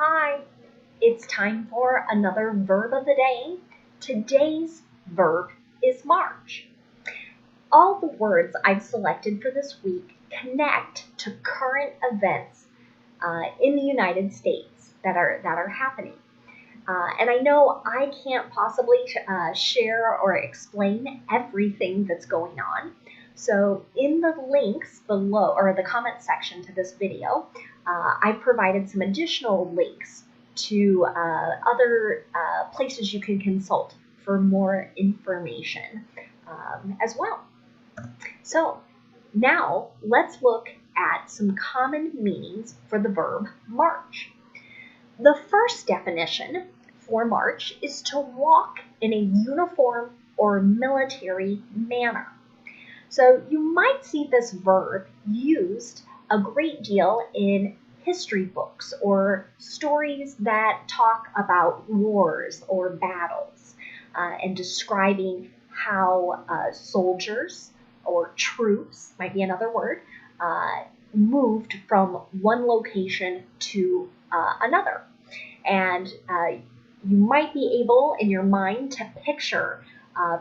Hi, it's time for another verb of the day. Today's verb is march. All the words I've selected for this week connect to current events in the United States that are happening. And I know I can't possibly share or explain everything that's going on. So in the links below, or the comment section to this video, I provided some additional links to other places you can consult for more information as well. So now let's look at some common meanings for the verb march. The first definition for march is to walk in a uniform or military manner. So you might see this verb used a great deal in history books or stories that talk about wars or battles and describing how soldiers or troops, might be another word, moved from one location to another. And you might be able in your mind to picture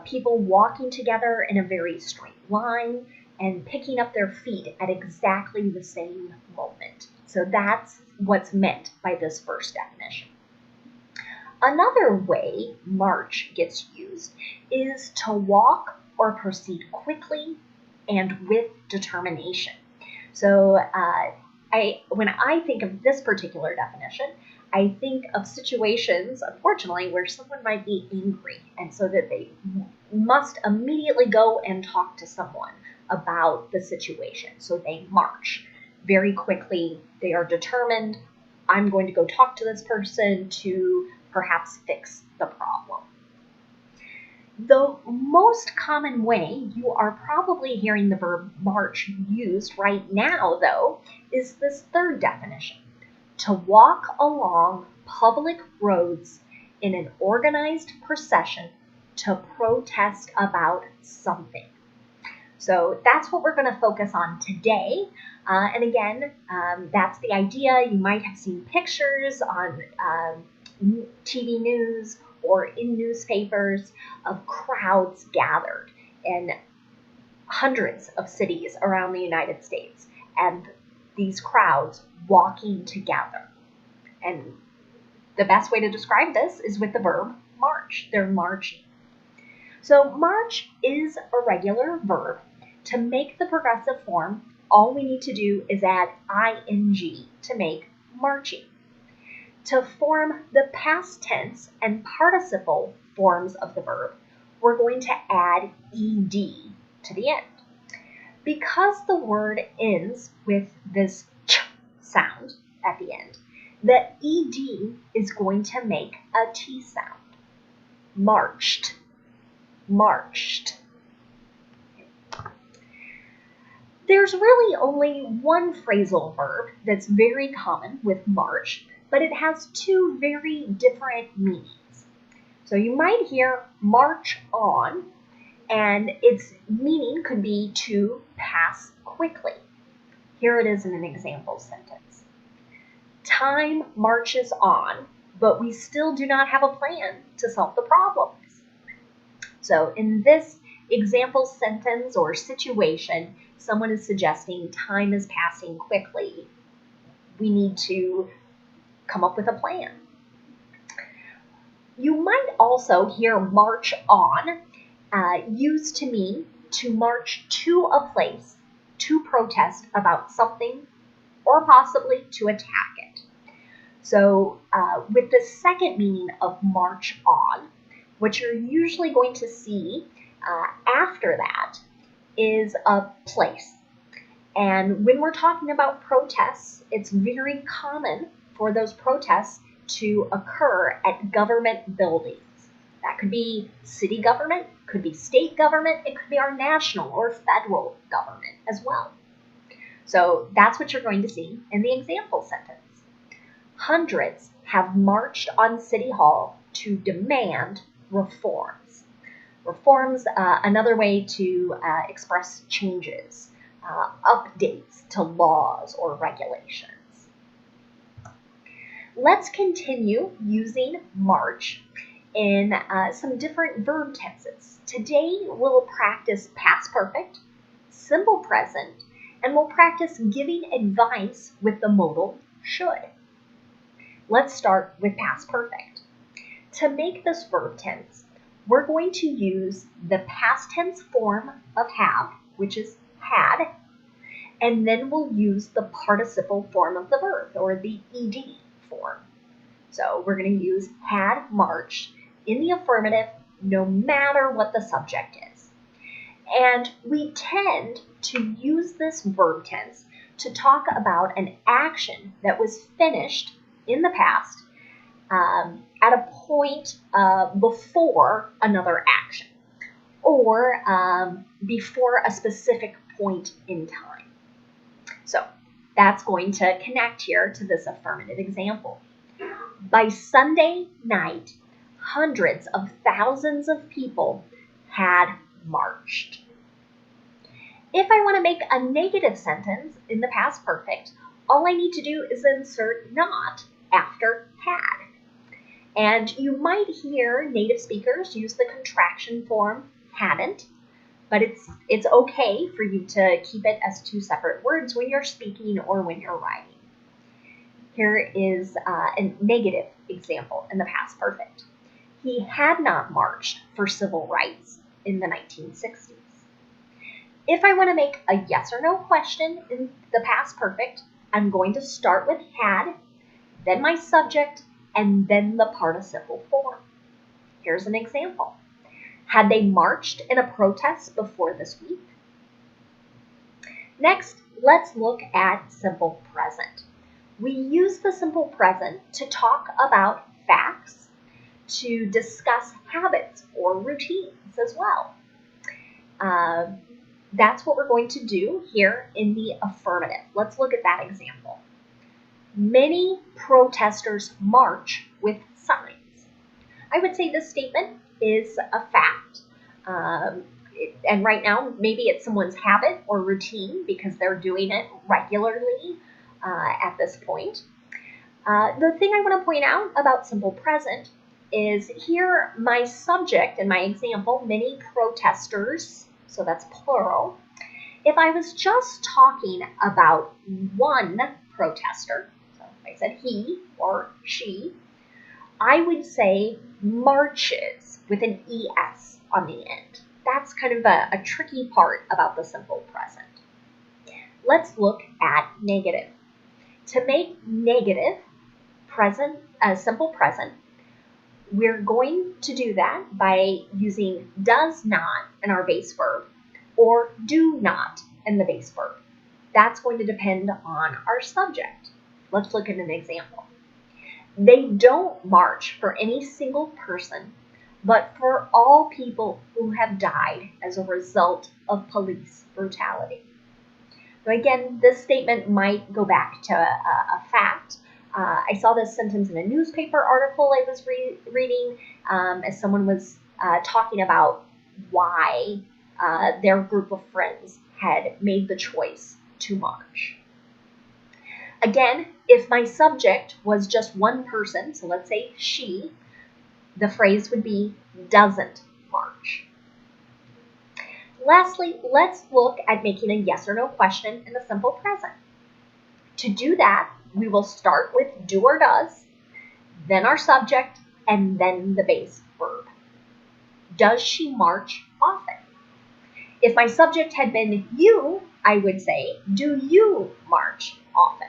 people walking together in a very straight line and picking up their feet at exactly the same moment. So that's what's meant by this first definition. Another way march gets used is to walk or proceed quickly and with determination. So when I think of this particular definition, I think of situations, unfortunately, where someone might be angry and so that they must immediately go and talk to someone about the situation. So they march very quickly. They are determined, I'm going to go talk to this person to perhaps fix the problem. The most common way you are probably hearing the verb march used right now, though, is this third definition: to walk along public roads in an organized procession to protest about something. So that's what we're going to focus on today. And again, that's the idea. You might have seen pictures on TV news or in newspapers of crowds gathered in hundreds of cities around the United States, and these crowds walking together. And the best way to describe this is with the verb march. They're marching. So march is a regular verb. To make the progressive form, all we need to do is add ing to make marching. To form the past tense and participle forms of the verb, we're going to add ed to the end. Because the word ends with this ch sound at the end, the ed is going to make a t sound. Marched, marched. There's really only one phrasal verb that's very common with march, but it has two very different meanings. So you might hear march on, and its meaning could be to pass quickly. Here it is in an example sentence. Time marches on, but we still do not have a plan to solve the problems. So in this example sentence or situation, someone is suggesting time is passing quickly. We need to come up with a plan. You might also hear march on used to mean to march to a place to protest about something or possibly to attack it. So with the second meaning of march on, what you're usually going to see after that is a place. And when we're talking about protests, it's very common for those protests to occur at government buildings. That could be city government, could be state government, it could be our national or federal government as well. So that's what you're going to see in the example sentence. Hundreds have marched on City Hall to demand reforms. Reforms, another way to express changes, updates to laws or regulations. Let's continue using march in some different verb tenses. Today we'll practice past perfect, simple present, and we'll practice giving advice with the modal should. Let's start with past perfect. To make this verb tense, we're going to use the past tense form of have, which is had, and then we'll use the participle form of the verb, or the ed form. So we're going to use had marched in the affirmative no matter what the subject is. And we tend to use this verb tense to talk about an action that was finished in the past at a point before another action, or before a specific point in time. So that's going to connect here to this affirmative example. By Sunday night, hundreds of thousands of people had marched. If I want to make a negative sentence in the past perfect, all I need to do is insert not after had. And you might hear native speakers use the contraction form hadn't, but it's okay for you to keep it as two separate words when you're speaking or when you're writing. Here is a negative example in the past perfect. He had not marched for civil rights in the 1960s. If I want to make a yes or no question in the past perfect, I'm going to start with had, then my subject, and then the participle form. Here's an example. Had they marched in a protest before this week? Next, let's look at simple present. We use the simple present to talk about facts, to discuss habits or routines as well. That's what we're going to do here in the affirmative. Let's look at that example. Many protesters march with signs. I would say this statement is a fact. And right now, maybe it's someone's habit or routine because they're doing it regularly at this point. The thing I want to point out about simple present is here my subject in my example, many protesters, so that's plural. If I was just talking about one protester, so if I said he or she, I would say marches with an ES on the end. That's kind of a tricky part about the simple present. Let's look at negative. To make negative present, simple present, we're going to do that by using does not in our base verb or do not in the base verb. That's going to depend on our subject. Let's look at an example. They don't march for any single person, but for all people who have died as a result of police brutality. So again, this statement might go back to a fact. I saw this sentence in a newspaper article I was reading as someone was talking about why their group of friends had made the choice to march. Again, if my subject was just one person, so let's say she, the phrase would be doesn't march. Lastly, let's look at making a yes or no question in the simple present. To do that, we will start with do or does, then our subject, and then the base verb. Does she march often? If my subject had been you, I would say, do you march often?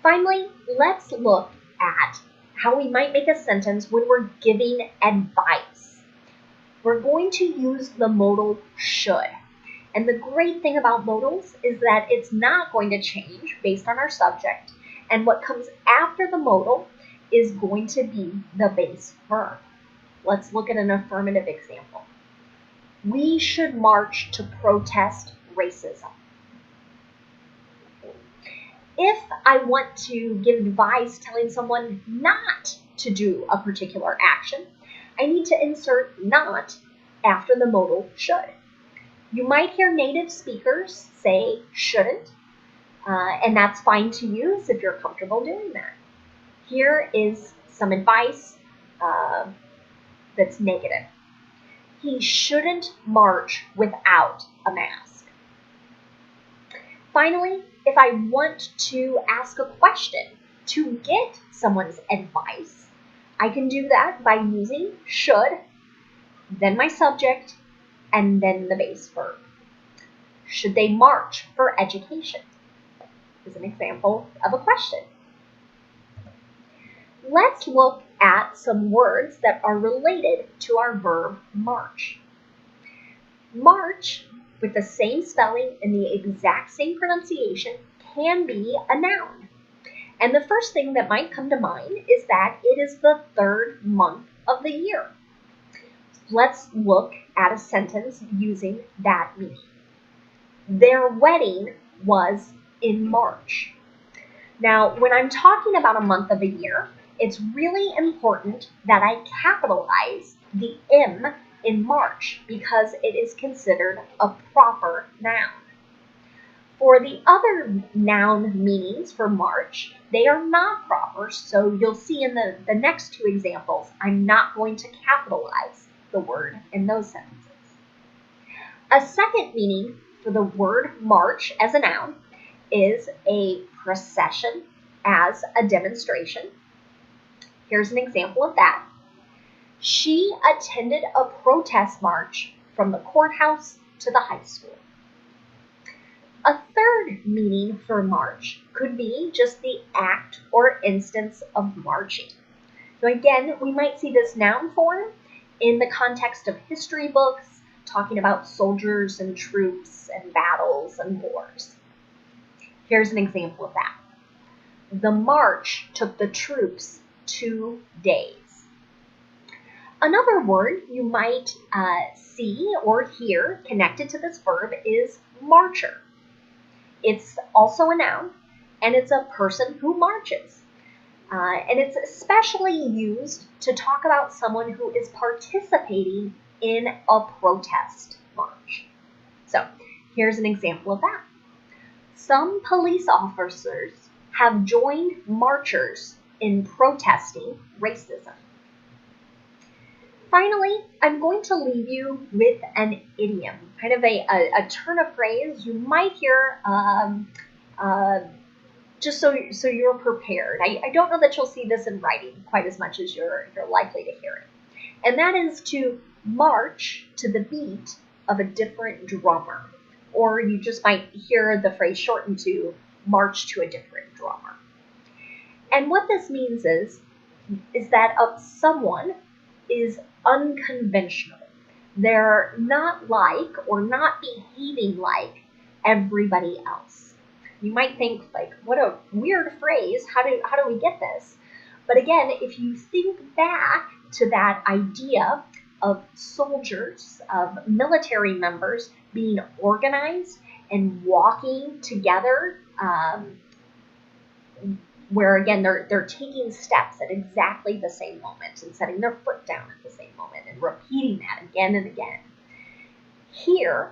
Finally, let's look at how we might make a sentence when we're giving advice. We're going to use the modal should. And the great thing about modals is that it's not going to change based on our subject. And what comes after the modal is going to be the base verb. Let's look at an affirmative example. We should march to protest racism. If I want to give advice telling someone not to do a particular action, I need to insert not after the modal should. You might hear native speakers say shouldn't, and that's fine to use if you're comfortable doing that. Here is some advice that's negative. He shouldn't march without a mask. Finally, if I want to ask a question to get someone's advice, I can do that by using should, then my subject, and then the base verb. Should they march for education? Is an example of a question. Let's look at some words that are related to our verb march. March, with the same spelling and the exact same pronunciation, can be a noun. And the first thing that might come to mind is that it is the third month of the year. Let's look at a sentence using that meaning. Their wedding was in March. Now, when I'm talking about a month of a year, it's really important that I capitalize the M in March because it is considered a proper noun. For the other noun meanings for March, they are not proper, so you'll see in the next two examples, I'm not going to capitalize the word in those sentences. A second meaning for the word march as a noun is a procession as a demonstration. Here's an example of that. She attended a protest march from the courthouse to the high school. A third meaning for march could be just the act or instance of marching. So again, we might see this noun form in the context of history books, talking about soldiers and troops and battles and wars. Here's an example of that. The march took the troops 2 days. Another word you might see or hear connected to this verb is marcher. It's also a noun, and it's a person who marches. And it's especially used to talk about someone who is participating in a protest march. So here's an example of that. Some police officers have joined marchers in protesting racism. Finally, I'm going to leave you with an idiom, kind of a turn of phrase you might hear just so you're prepared. I don't know that you'll see this in writing quite as much as you're likely to hear it. And that is to march to the beat of a different drummer. Or you just might hear the phrase shortened to march to a different drummer. And what this means is that someone is unconventional. They're not like or not behaving like everybody else. You might think, like, what a weird phrase. How do we get this? But again, if you think back to that idea of soldiers, of military members being organized and walking together, where again they're taking steps at exactly the same moment and setting their foot down at the same moment and repeating that again and again. Here,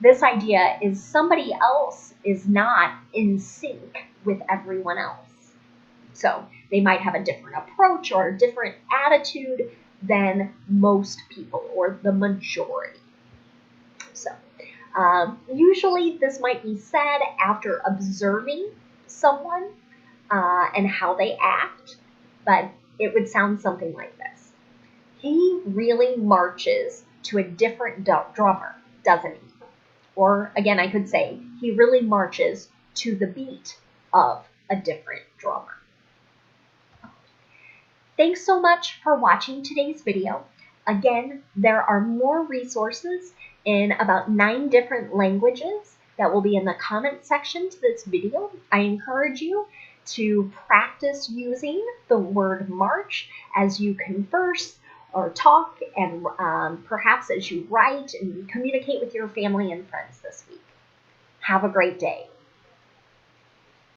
this idea is somebody else is not in sync with everyone else. So they might have a different approach or a different attitude than most people or the majority. So usually this might be said after observing someone and how they act, but it would sound something like this. He really marches to a different drummer, doesn't he? Or again, I could say, he really marches to the beat of a different drummer. Thanks so much for watching today's video. Again, there are more resources in about 9 different languages that will be in the comment section to this video. I encourage you to practice using the word march as you converse or talk and perhaps as you write and communicate with your family and friends this week. Have a great day.